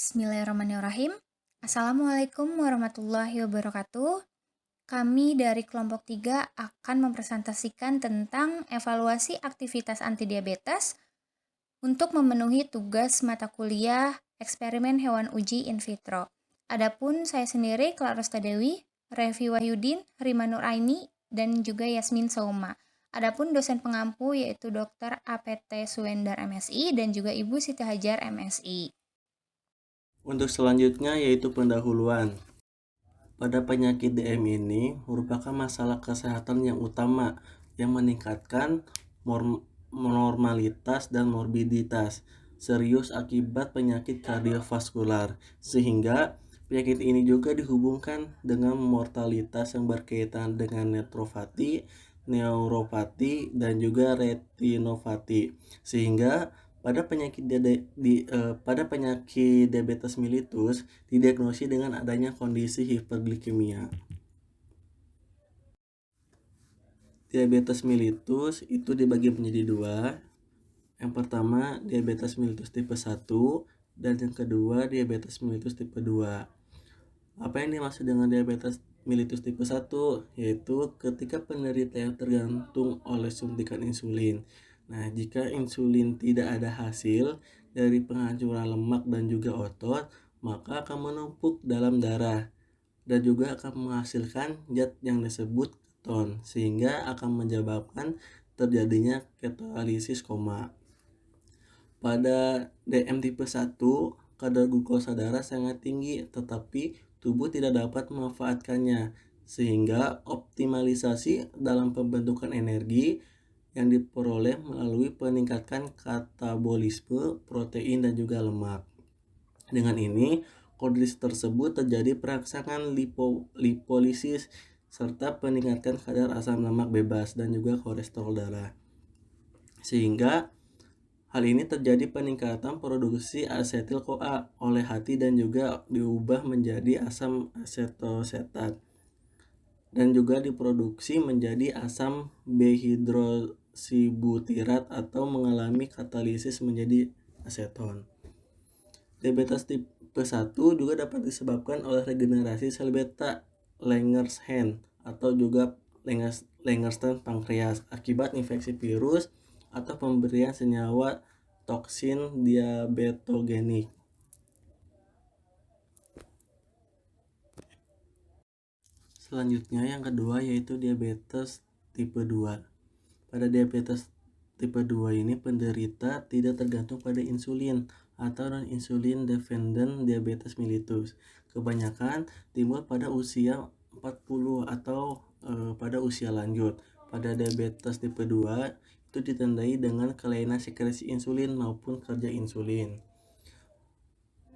Bismillahirrahmanirrahim. Assalamualaikum warahmatullahi wabarakatuh. Kami dari kelompok 3 akan mempresentasikan tentang evaluasi aktivitas antidiabetes untuk memenuhi tugas mata kuliah eksperimen hewan uji in vitro. Adapun saya sendiri, Claresta Dewi, Revi Wahyudin, Rima Nuraini, dan juga Yasmin Sauma. Adapun dosen pengampu yaitu Dr. APT Suwendar MSI dan juga Ibu Siti Hajar MSI. Untuk selanjutnya yaitu pendahuluan. Pada penyakit DM ini merupakan masalah kesehatan yang utama yang meningkatkan normalitas dan morbiditas serius akibat penyakit kardiovaskular, sehingga penyakit ini juga dihubungkan dengan mortalitas yang berkaitan dengan nefropati, neuropati, dan juga retinopati, sehingga pada penyakit diabetes mellitus didiagnosis dengan adanya kondisi hiperglikemia. Diabetes mellitus itu dibagi menjadi dua. Yang pertama diabetes mellitus tipe 1 dan yang kedua diabetes mellitus tipe 2. Apa yang dimaksud dengan diabetes mellitus tipe 1? Yaitu ketika penderita yang tergantung oleh suntikan insulin. Nah, jika insulin tidak ada hasil dari penghancuran lemak dan juga otot, maka akan menumpuk dalam darah dan juga akan menghasilkan zat yang disebut keton, sehingga akan menyebabkan terjadinya ketolisis koma. Pada DM tipe 1, kadar glukosa darah sangat tinggi, tetapi tubuh tidak dapat memanfaatkannya, sehingga optimalisasi dalam pembentukan energi yang diperoleh melalui peningkatan katabolisme protein dan juga lemak. Dengan ini, kondisi tersebut terjadi perangsangan lipolisis serta peningkatan kadar asam lemak bebas dan juga kolesterol darah. Sehingga hal ini terjadi peningkatan produksi asetil-CoA oleh hati dan juga diubah menjadi asam asetosetat dan juga diproduksi menjadi asam behidroksibutirat atau mengalami katalisis menjadi aseton. Diabetes tipe 1 juga dapat disebabkan oleh regenerasi sel beta Langerhans atau juga Langerhans pankreas akibat infeksi virus atau pemberian senyawa toksin diabetogenik. Selanjutnya yang kedua yaitu diabetes tipe 2. Pada diabetes tipe 2 ini penderita tidak tergantung pada insulin atau non-insulin dependent diabetes mellitus. Kebanyakan timbul pada usia 40 atau pada usia lanjut. Pada diabetes tipe 2 itu ditandai dengan kelainan sekresi insulin maupun kerja insulin.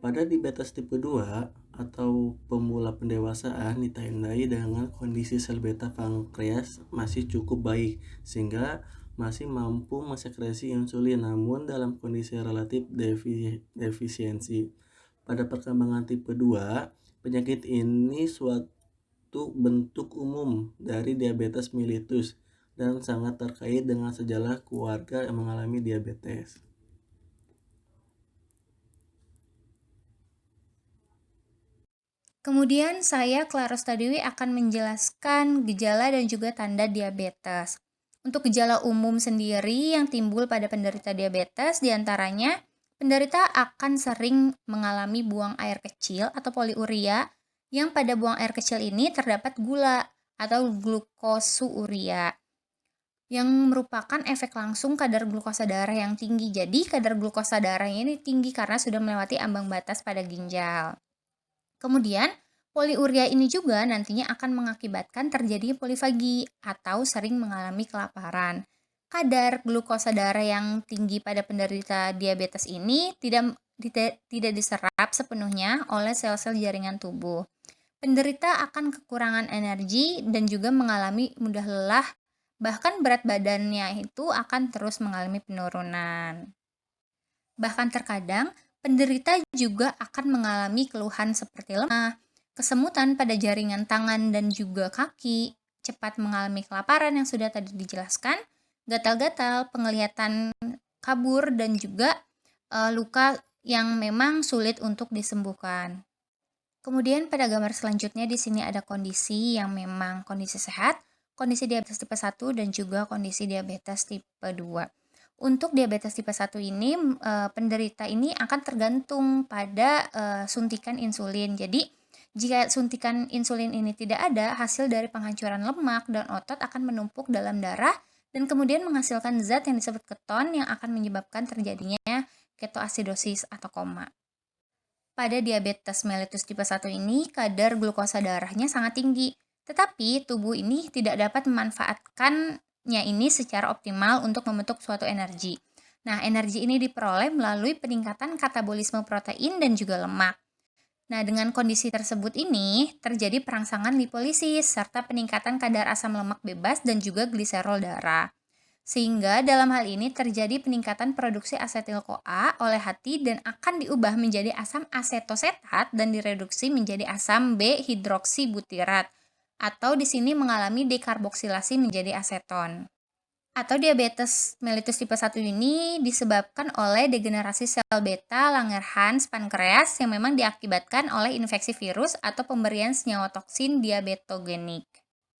Pada diabetes tipe 2 atau pemula pendewasaan ditandai dengan kondisi sel beta pankreas masih cukup baik sehingga masih mampu mensekresi insulin namun dalam kondisi relatif defisiensi. Pada perkembangan tipe 2, penyakit ini suatu bentuk umum dari diabetes mellitus dan sangat terkait dengan sejarah keluarga yang mengalami diabetes. Kemudian saya, Claresta Dewi, akan menjelaskan gejala dan juga tanda diabetes. Untuk gejala umum sendiri yang timbul pada penderita diabetes, diantaranya penderita akan sering mengalami buang air kecil atau poliuria, yang pada buang air kecil ini terdapat gula atau glukosouria, yang merupakan efek langsung kadar glukosa darah yang tinggi. Jadi kadar glukosa darahnya ini tinggi karena sudah melewati ambang batas pada ginjal. Kemudian, poliuria ini juga nantinya akan mengakibatkan terjadinya polifagi atau sering mengalami kelaparan. Kadar glukosa darah yang tinggi pada penderita diabetes ini tidak diserap sepenuhnya oleh sel-sel jaringan tubuh. Penderita akan kekurangan energi dan juga mengalami mudah lelah, bahkan berat badannya itu akan terus mengalami penurunan. Bahkan terkadang, penderita juga akan mengalami keluhan seperti lemah, kesemutan pada jaringan tangan dan juga kaki, cepat mengalami kelaparan yang sudah tadi dijelaskan, gatal-gatal, penglihatan kabur, dan juga luka yang memang sulit untuk disembuhkan. Kemudian pada gambar selanjutnya di sini ada kondisi yang memang kondisi sehat, kondisi diabetes tipe 1 dan juga kondisi diabetes tipe 2. Untuk diabetes tipe 1 ini penderita ini akan tergantung pada suntikan insulin. Jadi jika suntikan insulin ini tidak ada, hasil dari penghancuran lemak dan otot akan menumpuk dalam darah dan kemudian menghasilkan zat yang disebut keton yang akan menyebabkan terjadinya ketoasidosis atau koma. Pada diabetes mellitus tipe 1 ini, kadar glukosa darahnya sangat tinggi, tetapi tubuh ini tidak dapat memanfaatkannya ini secara optimal untuk membentuk suatu energi. Nah, energi ini diperoleh melalui peningkatan katabolisme protein dan juga lemak. Nah, dengan kondisi tersebut ini, terjadi perangsangan lipolisis serta peningkatan kadar asam lemak bebas dan juga gliserol darah. Sehingga dalam hal ini terjadi peningkatan produksi asetil-CoA oleh hati dan akan diubah menjadi asam asetosetat dan direduksi menjadi asam B-hidroksibutirat atau di sini mengalami dekarboksilasi menjadi aseton. Atau diabetes mellitus tipe 1 ini disebabkan oleh degenerasi sel beta Langerhans pankreas yang memang diakibatkan oleh infeksi virus atau pemberian senyawa toksin diabetogenik.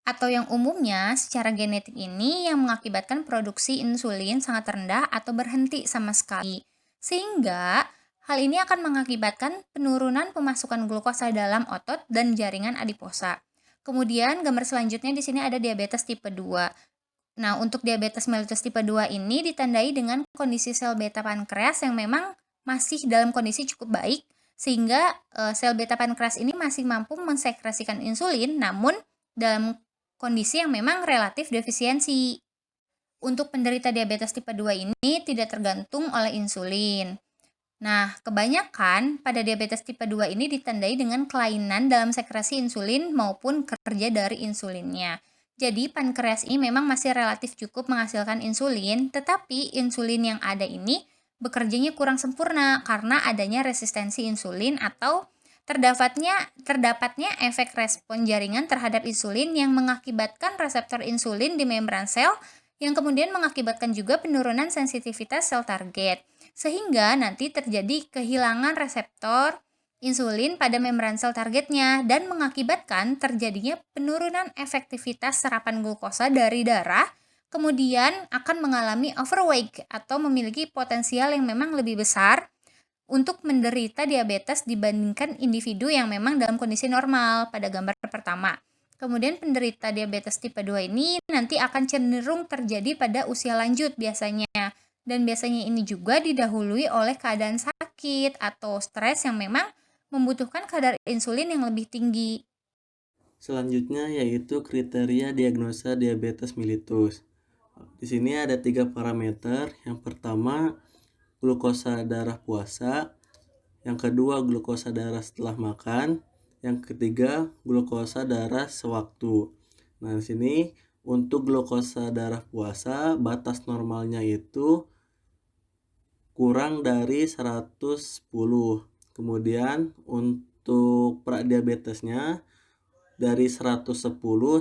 Atau yang umumnya secara genetik ini yang mengakibatkan produksi insulin sangat rendah atau berhenti sama sekali. Sehingga hal ini akan mengakibatkan penurunan pemasukan glukosa dalam otot dan jaringan adiposa. Kemudian gambar selanjutnya di sini ada diabetes tipe 2. Nah, untuk diabetes mellitus tipe 2 ini ditandai dengan kondisi sel beta pankreas yang memang masih dalam kondisi cukup baik sehingga sel beta pankreas ini masih mampu mensekresikan insulin namun dalam kondisi yang memang relatif defisiensi. Untuk penderita diabetes tipe 2 ini tidak tergantung oleh insulin. Nah, kebanyakan pada diabetes tipe 2 ini ditandai dengan kelainan dalam sekresi insulin maupun kerja dari insulinnya. Jadi, pankreas ini memang masih relatif cukup menghasilkan insulin, tetapi insulin yang ada ini bekerjanya kurang sempurna karena adanya resistensi insulin atau terdapatnya efek respon jaringan terhadap insulin yang mengakibatkan reseptor insulin di membran sel yang kemudian mengakibatkan juga penurunan sensitivitas sel target sehingga nanti terjadi kehilangan reseptor insulin pada membran sel targetnya dan mengakibatkan terjadinya penurunan efektivitas serapan glukosa dari darah kemudian akan mengalami overweight atau memiliki potensial yang memang lebih besar untuk menderita diabetes dibandingkan individu yang memang dalam kondisi normal pada gambar pertama. Kemudian penderita diabetes tipe 2 ini nanti akan cenderung terjadi pada usia lanjut biasanya. Dan biasanya ini juga didahului oleh keadaan sakit atau stres yang memang membutuhkan kadar insulin yang lebih tinggi. Selanjutnya yaitu kriteria diagnosa diabetes mellitus. Di sini ada 3 parameter. Yang pertama, glukosa darah puasa, yang kedua glukosa darah setelah makan, yang ketiga glukosa darah sewaktu. Nah, di sini untuk glukosa darah puasa batas normalnya itu kurang dari 110. Kemudian untuk pradiabetesnya dari 110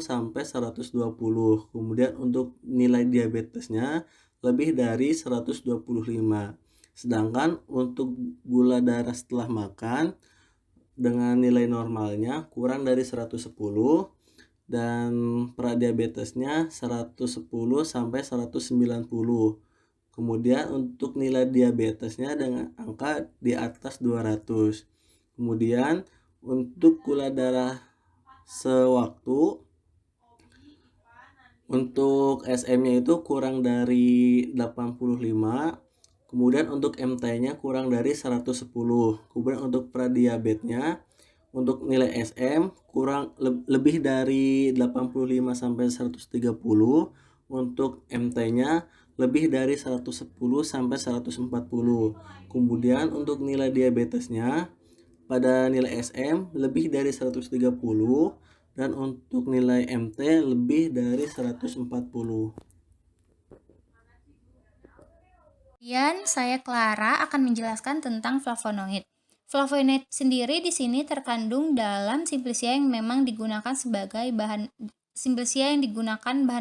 sampai 120. Kemudian untuk nilai diabetesnya lebih dari 125. Sedangkan untuk gula darah setelah makan dengan nilai normalnya kurang dari 110 dan pradiabetesnya 110 sampai 190. Kemudian untuk nilai diabetesnya dengan angka di atas 200. Kemudian untuk gula darah sewaktu untuk SM-nya itu kurang dari 85, kemudian untuk MT-nya kurang dari 110. Kemudian untuk pradiabetnya untuk nilai SM kurang lebih dari 85 sampai 130, untuk MT-nya lebih dari 110 sampai 140. Kemudian untuk nilai diabetesnya pada nilai SM lebih dari 130 dan untuk nilai MT lebih dari 140. Kemudian saya Clara akan menjelaskan tentang flavonoid. Flavonoid sendiri di sini terkandung dalam Simplicia yang memang digunakan sebagai bahan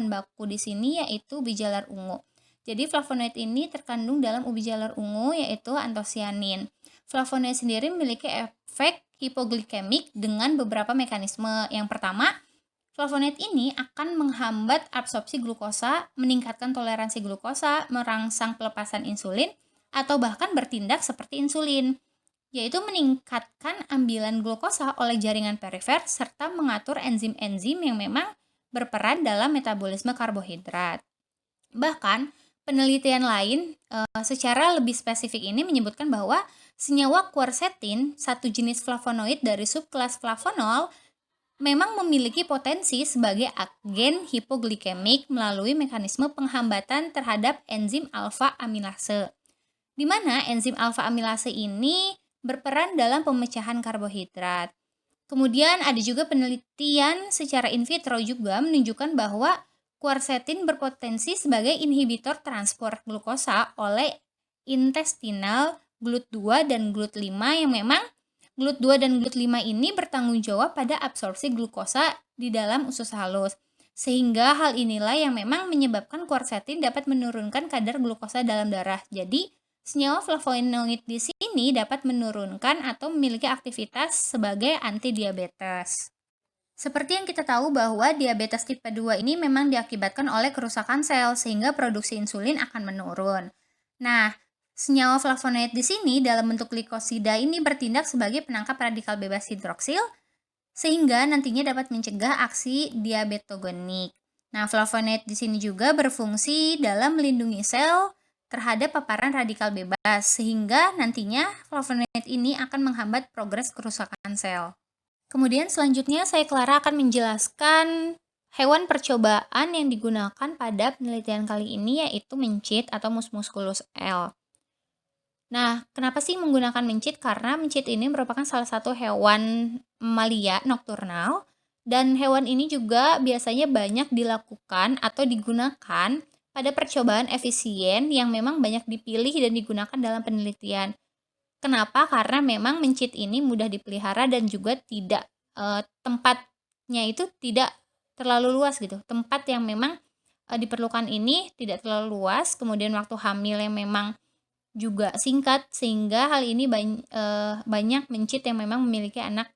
baku di sini yaitu ubi jalar ungu. Jadi flavonoid ini terkandung dalam ubi jalar ungu yaitu antosianin. flavonoid sendiri memiliki efek hipoglikemik dengan beberapa mekanisme. Yang pertama, flavonoid ini akan menghambat absorpsi glukosa, meningkatkan toleransi glukosa, merangsang pelepasan insulin, atau bahkan bertindak seperti insulin, yaitu meningkatkan ambilan glukosa oleh jaringan perifer serta mengatur enzim-enzim yang memang berperan dalam metabolisme karbohidrat. Bahkan, penelitian lain secara lebih spesifik ini menyebutkan bahwa senyawa quercetin, satu jenis flavonoid dari subkelas flavonol, memang memiliki potensi sebagai agen hipoglikemik melalui mekanisme penghambatan terhadap enzim alfa amilase, di mana enzim alfa amilase ini berperan dalam pemecahan karbohidrat. Kemudian ada juga penelitian secara in vitro juga menunjukkan bahwa quercetin berpotensi sebagai inhibitor transport glukosa oleh intestinal GLUT2 dan GLUT5 yang memang GLUT2 dan GLUT5 ini bertanggung jawab pada absorpsi glukosa di dalam usus halus. Sehingga hal inilah yang memang menyebabkan quercetin dapat menurunkan kadar glukosa dalam darah. Jadi, senyawa flavonoid di sini dapat menurunkan atau memiliki aktivitas sebagai antidiabetes. Seperti yang kita tahu bahwa diabetes tipe 2 ini memang diakibatkan oleh kerusakan sel sehingga produksi insulin akan menurun. Nah, senyawa flavonoid di sini dalam bentuk glikosida ini bertindak sebagai penangkap radikal bebas hidroksil sehingga nantinya dapat mencegah aksi diabetogenik. Nah, flavonoid di sini juga berfungsi dalam melindungi sel terhadap paparan radikal bebas, sehingga nantinya flavonoid ini akan menghambat progres kerusakan sel. Kemudian selanjutnya saya Clara akan menjelaskan hewan percobaan yang digunakan pada penelitian kali ini yaitu mencit atau Mus musculus L. Nah, kenapa sih menggunakan mencit? Karena mencit ini merupakan salah satu hewan mamalia nokturnal dan hewan ini juga biasanya banyak dilakukan atau digunakan pada percobaan efisien yang memang banyak dipilih dan digunakan dalam penelitian. Kenapa? Karena memang mencit ini mudah dipelihara dan juga tidak tempatnya itu tidak terlalu luas gitu. Tempat yang memang diperlukan ini tidak terlalu luas, kemudian waktu hamil yang memang juga singkat sehingga hal ini banyak mencit yang memang memiliki anak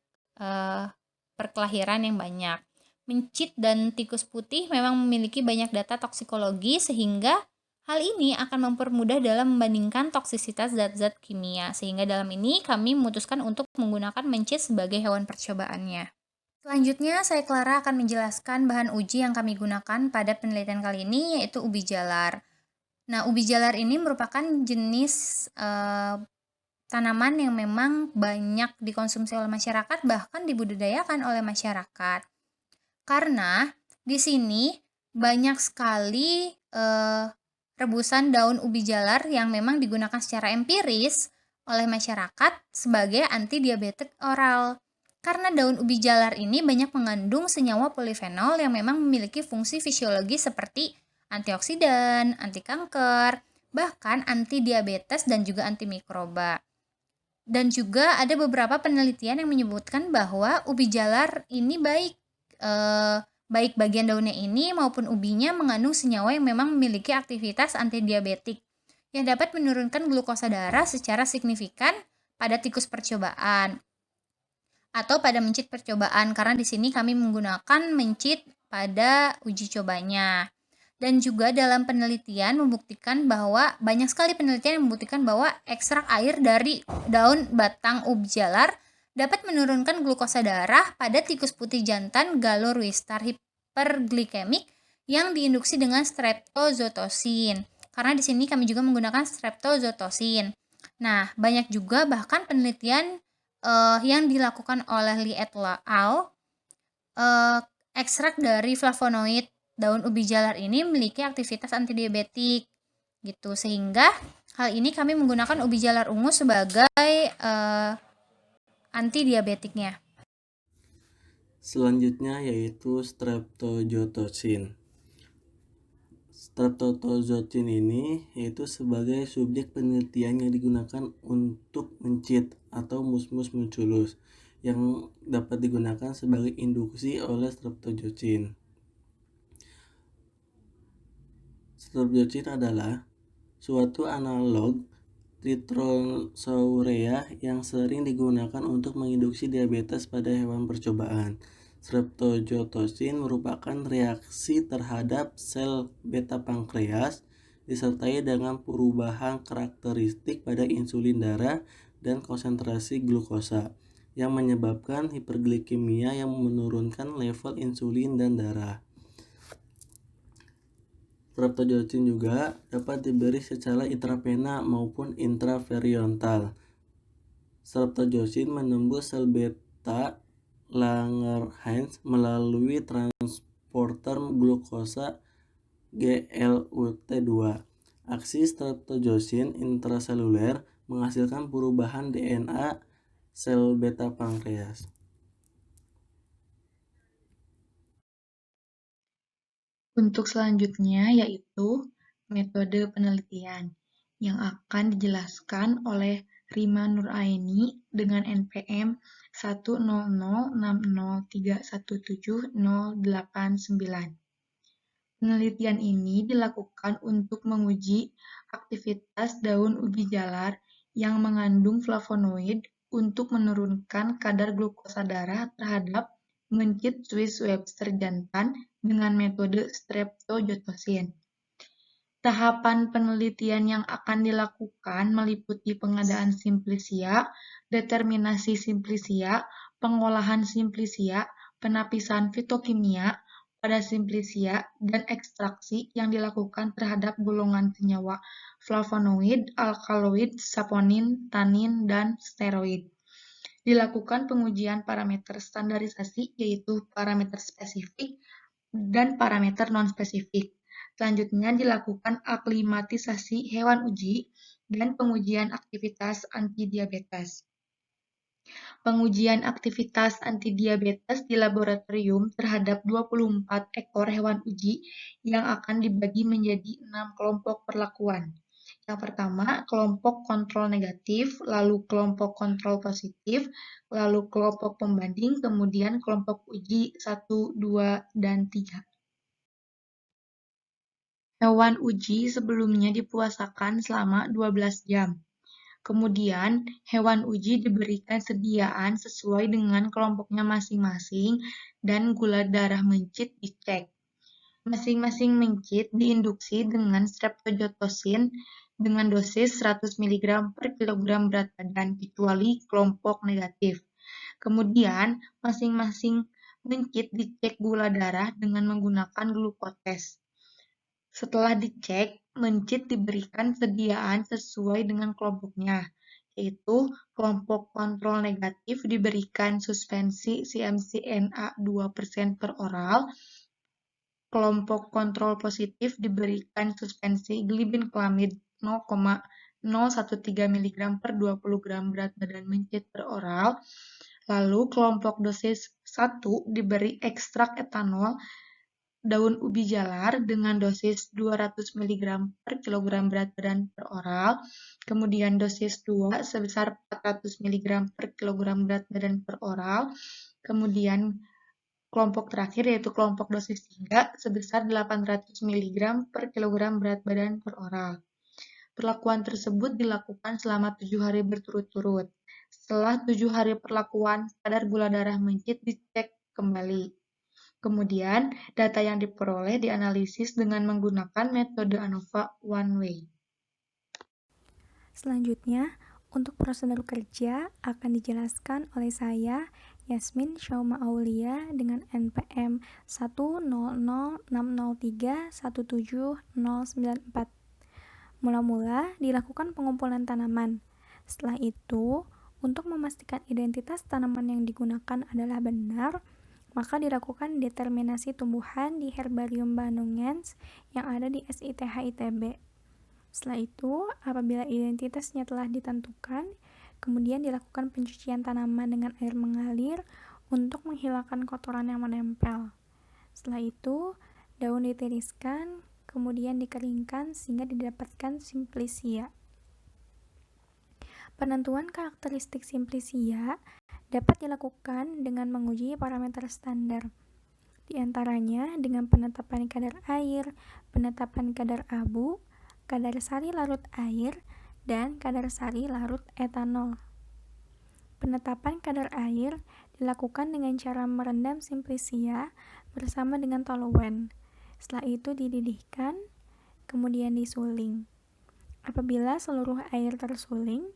perkelahiran yang banyak. Mencit dan tikus putih memang memiliki banyak data toksikologi sehingga hal ini akan mempermudah dalam membandingkan toksisitas zat-zat kimia. Sehingga dalam ini kami memutuskan untuk menggunakan mencit sebagai hewan percobaannya. Selanjutnya saya Clara akan menjelaskan bahan uji yang kami gunakan pada penelitian kali ini yaitu ubi jalar. Nah, ubi jalar ini merupakan jenis tanaman yang memang banyak dikonsumsi oleh masyarakat bahkan dibudidayakan oleh masyarakat. Karena di sini banyak sekali rebusan daun ubi jalar yang memang digunakan secara empiris oleh masyarakat sebagai antidiabetik oral. Karena daun ubi jalar ini banyak mengandung senyawa polifenol yang memang memiliki fungsi fisiologi seperti antioksidan, anti kanker, bahkan anti diabetes dan juga antimikroba. Dan juga ada beberapa penelitian yang menyebutkan bahwa ubi jalar ini baik bagian daunnya ini maupun ubinya mengandung senyawa yang memang memiliki aktivitas antidiabetik yang dapat menurunkan glukosa darah secara signifikan pada tikus percobaan atau pada mencit percobaan karena di sini kami menggunakan mencit pada uji cobanya. Dan juga dalam penelitian membuktikan bahwa banyak sekali penelitian yang membuktikan bahwa ekstrak air dari daun batang ubi jalar dapat menurunkan glukosa darah pada tikus putih jantan Galoruistar hiperglikemik yang diinduksi dengan streptozotocin. Karena di sini kami juga menggunakan streptozotocin. Nah, banyak juga bahkan penelitian yang dilakukan oleh Li et al. Ekstrak dari flavonoid daun ubi jalar ini memiliki aktivitas antidiabetik gitu sehingga hal ini kami menggunakan ubi jalar ungu sebagai antidiabetiknya. Selanjutnya yaitu streptozotocin. Streptozotocin ini yaitu sebagai subjek penelitian yang digunakan untuk mencit atau mus musculus yang dapat digunakan sebagai induksi oleh streptozotocin. Streptozotocin adalah suatu analog Tritonsaurea yang sering digunakan untuk menginduksi diabetes pada hewan percobaan. Streptozotocin merupakan reaksi terhadap sel beta pankreas disertai dengan perubahan karakteristik pada insulin darah dan konsentrasi glukosa yang menyebabkan hiperglikemia yang menurunkan level insulin dan darah. Streptozotocin juga dapat diberi secara intravena maupun intraperiontal. Streptozotocin menembus sel beta Langerhans melalui transporter glukosa GLUT2. Aksi streptozotocin intraseluler menghasilkan perubahan DNA sel beta pankreas. Untuk selanjutnya yaitu metode penelitian yang akan dijelaskan oleh Rima Nuraini dengan NPM 10060317089. Penelitian ini dilakukan untuk menguji aktivitas daun ubi jalar yang mengandung flavonoid untuk menurunkan kadar glukosa darah terhadap mencit Swiss Webster jantan dengan metode streptozotocin. Tahapan penelitian yang akan dilakukan meliputi pengadaan simplisia, determinasi simplisia, pengolahan simplisia, penapisan fitokimia pada simplisia, dan ekstraksi yang dilakukan terhadap golongan senyawa flavonoid, alkaloid, saponin, tanin, dan steroid. Dilakukan pengujian parameter standarisasi yaitu parameter spesifik dan parameter non-spesifik. Selanjutnya dilakukan aklimatisasi hewan uji dan pengujian aktivitas antidiabetes. Pengujian aktivitas antidiabetes di laboratorium terhadap 24 ekor hewan uji yang akan dibagi menjadi 6 kelompok perlakuan. Yang pertama, kelompok kontrol negatif, lalu kelompok kontrol positif, lalu kelompok pembanding, kemudian kelompok uji 1, 2, dan 3. Hewan uji sebelumnya dipuasakan selama 12 jam. Kemudian, hewan uji diberikan sediaan sesuai dengan kelompoknya masing-masing dan gula darah mencit dicek. Masing-masing mencit diinduksi dengan streptozotocin dengan dosis 100 mg per kilogram berat badan, kecuali kelompok negatif. Kemudian, masing-masing mencit dicek gula darah dengan menggunakan glukotes. Setelah dicek, mencit diberikan sediaan sesuai dengan kelompoknya, yaitu kelompok kontrol negatif diberikan suspensi CMCNA 2% per oral, kelompok kontrol positif diberikan suspensi glibenclamid 0,013 mg per 20 gram berat badan mencit per oral, lalu kelompok dosis 1 diberi ekstrak etanol daun ubi jalar dengan dosis 200 mg per kilogram berat badan per oral, kemudian dosis 2 sebesar 400 mg per kilogram berat badan per oral, kemudian kelompok terakhir yaitu kelompok dosis 3 sebesar 800 mg per kilogram berat badan per oral. Perlakuan tersebut dilakukan selama 7 hari berturut-turut. Setelah 7 hari perlakuan, kadar gula darah mencit dicek kembali. Kemudian, data yang diperoleh dianalisis dengan menggunakan metode ANOVA One Way. Selanjutnya, untuk prosedur kerja akan dijelaskan oleh saya, Yasmin Syauma Aulia dengan NPM 10060317094. Mula-mula dilakukan pengumpulan tanaman. Setelah itu, untuk memastikan identitas tanaman yang digunakan adalah benar, maka dilakukan determinasi tumbuhan di Herbarium Bandungens yang ada di SITH ITB. Setelah itu, apabila identitasnya telah ditentukan, kemudian dilakukan pencucian tanaman dengan air mengalir untuk menghilangkan kotoran yang menempel. Setelah itu, daun ditiriskan, kemudian dikeringkan sehingga didapatkan simplisia. Penentuan karakteristik simplisia dapat dilakukan dengan menguji parameter standar, di antaranya dengan penetapan kadar air, penetapan kadar abu, kadar sari larut air, dan kadar sari larut etanol. Penetapan kadar air dilakukan dengan cara merendam simplisia bersama dengan toluene. Setelah itu dididihkan, kemudian disuling. Apabila seluruh air tersuling,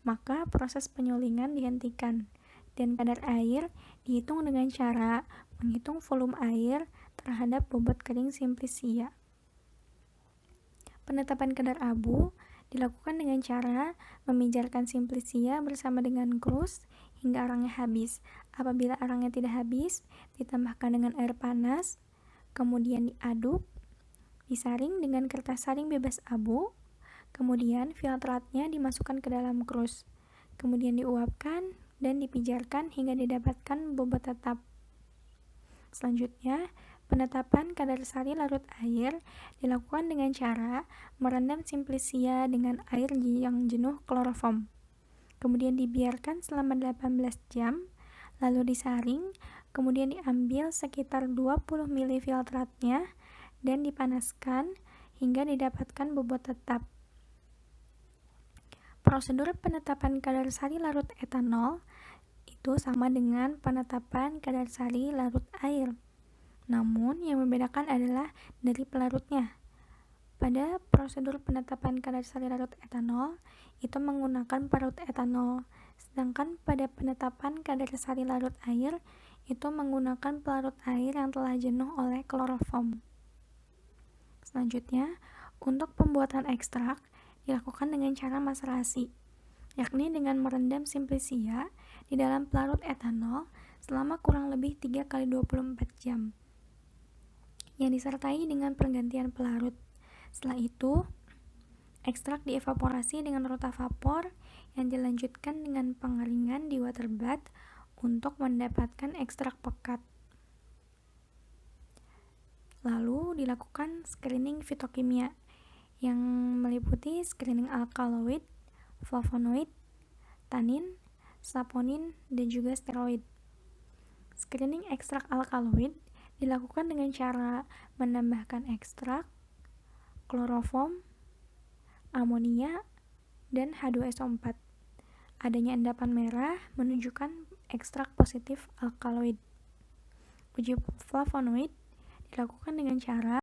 maka proses penyulingan dihentikan dan kadar air dihitung dengan cara menghitung volume air terhadap bobot kering simplisia. Penetapan kadar abu dilakukan dengan cara memijarkan simplisia bersama dengan krus hingga arangnya habis. Apabila arangnya tidak habis, ditambahkan dengan air panas, kemudian diaduk, disaring dengan kertas saring bebas abu, kemudian filtratnya dimasukkan ke dalam krus, kemudian diuapkan dan dipijarkan hingga didapatkan bobot tetap. Selanjutnya, penetapan kadar sari larut air dilakukan dengan cara merendam simplisia dengan air yang jenuh kloroform. Kemudian dibiarkan selama 18 jam, lalu disaring, kemudian diambil sekitar 20 ml filtratnya dan dipanaskan hingga didapatkan bobot tetap. Prosedur penetapan kadar sari larut etanol itu sama dengan penetapan kadar sari larut air. Namun, yang membedakan adalah dari pelarutnya. Pada prosedur penetapan kadar sari larut etanol, itu menggunakan parut etanol. Sedangkan pada penetapan kadar sari larut air, itu menggunakan pelarut air yang telah jenuh oleh kloroform. Selanjutnya, untuk pembuatan ekstrak, dilakukan dengan cara maserasi, yakni dengan merendam simplisia di dalam pelarut etanol selama kurang lebih 3x24 jam, yang disertai dengan pergantian pelarut. Setelah itu, ekstrak dievaporasi dengan rotavapor yang dilanjutkan dengan pengeringan di water bath untuk mendapatkan ekstrak pekat. Lalu dilakukan screening fitokimia yang meliputi screening alkaloid, flavonoid, tanin, saponin, dan juga steroid. Screening ekstrak alkaloid dilakukan dengan cara menambahkan ekstrak, kloroform, amonia, dan H2SO4. Adanya endapan merah menunjukkan ekstrak positif alkaloid. Uji flavonoid dilakukan dengan cara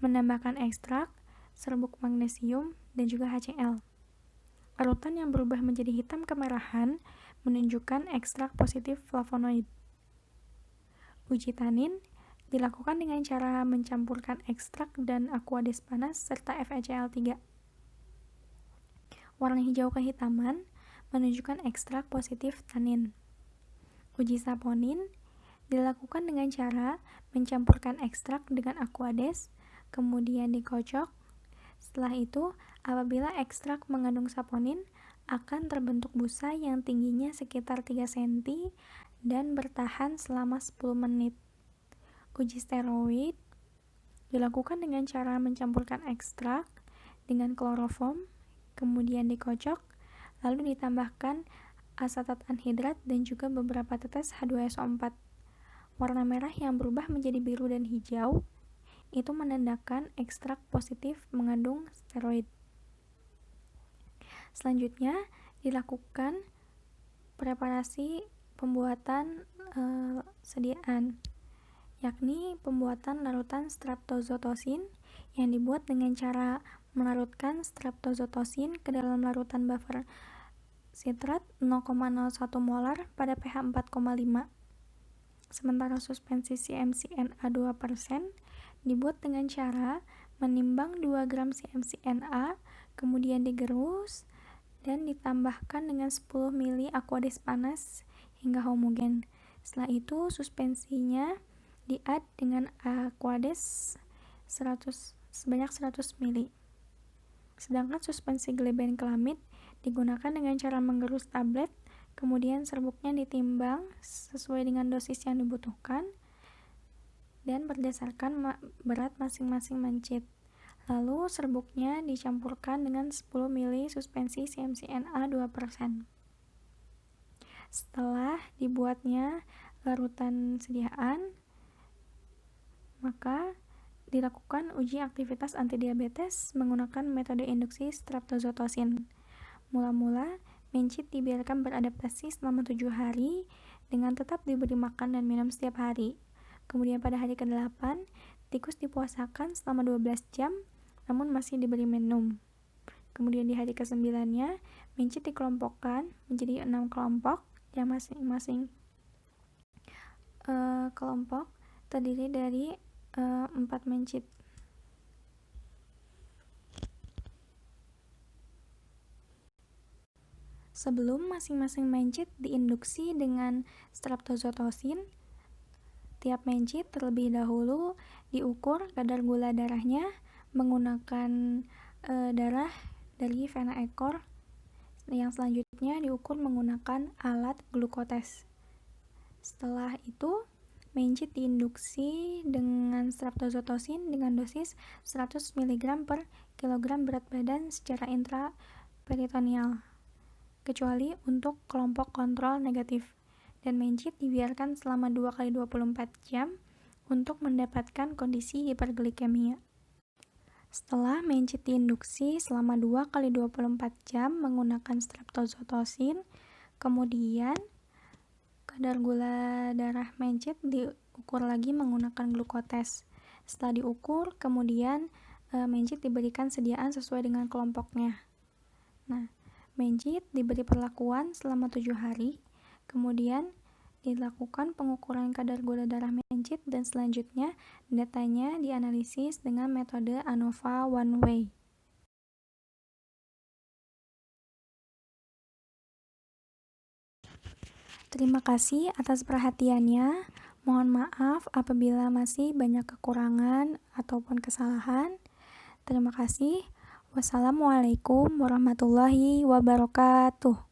menambahkan ekstrak, serbuk magnesium, dan juga HCl. Larutan yang berubah menjadi hitam kemerahan menunjukkan ekstrak positif flavonoid. Uji tanin dilakukan dengan cara mencampurkan ekstrak dan aquades panas serta FeCl3. Warna hijau kehitaman menunjukkan ekstrak positif tanin. Uji saponin dilakukan dengan cara mencampurkan ekstrak dengan aquades, kemudian dikocok. Setelah itu, apabila ekstrak mengandung saponin, akan terbentuk busa yang tingginya sekitar 3 cm dan bertahan selama 10 menit. Uji steroid dilakukan dengan cara mencampurkan ekstrak dengan kloroform, kemudian dikocok, lalu ditambahkan asetat anhidrat dan juga beberapa tetes H2SO4. Warna merah yang berubah menjadi biru dan hijau itu menandakan ekstrak positif mengandung steroid. Selanjutnya dilakukan preparasi pembuatan sediaan, yakni pembuatan larutan streptozotocin yang dibuat dengan cara melarutkan streptozotocin ke dalam larutan buffer sitrat 0,01 molar pada pH 4,5. Sementara suspensi CMCNA 2% dibuat dengan cara menimbang 2 gram CMCNA, kemudian digerus dan ditambahkan dengan 10 ml aquades panas hingga homogen. Setelah itu suspensinya di-add dengan aquades sebanyak 100 ml. Sedangkan suspensi glibenclamid digunakan dengan cara menggerus tablet, kemudian serbuknya ditimbang sesuai dengan dosis yang dibutuhkan dan berdasarkan berat masing-masing mencit. Lalu serbuknya dicampurkan dengan 10 ml suspensi CMCNA 2%. Setelah dibuatnya larutan sediaan, maka dilakukan uji aktivitas antidiabetes menggunakan metode induksi streptozotocin. Mula-mula, mencit dibiarkan beradaptasi selama 7 hari dengan tetap diberi makan dan minum setiap hari. Kemudian pada hari ke-8, tikus dipuasakan selama 12 jam, namun masih diberi minum. Kemudian di hari ke-9-nya, mencit dikelompokkan menjadi 6 kelompok, yang masing-masing kelompok terdiri dari 4 mencit. Sebelum masing-masing mencit diinduksi dengan streptozotosin, tiap mencit terlebih dahulu diukur kadar gula darahnya menggunakan darah dari vena ekor. Yang selanjutnya diukur menggunakan alat glukotes. Setelah itu, mencit diinduksi dengan streptozotosin dengan dosis 100 mg per kilogram berat badan secara intraperitoneal, kecuali untuk kelompok kontrol negatif, dan mencit dibiarkan selama 2x24 jam untuk mendapatkan kondisi hiperglikemia. Setelah mencit diinduksi selama 2x24 jam menggunakan streptozotosin, kemudian kadar gula darah mencit diukur lagi menggunakan glukotes. Setelah diukur, kemudian mencit diberikan sediaan sesuai dengan kelompoknya. Nah, mencit diberi perlakuan selama 7 hari, kemudian dilakukan pengukuran kadar gula darah mencit, dan selanjutnya datanya dianalisis dengan metode ANOVA One Way. Terima kasih atas perhatiannya. Mohon maaf apabila masih banyak kekurangan ataupun kesalahan. Terima kasih. Wassalamualaikum warahmatullahi wabarakatuh.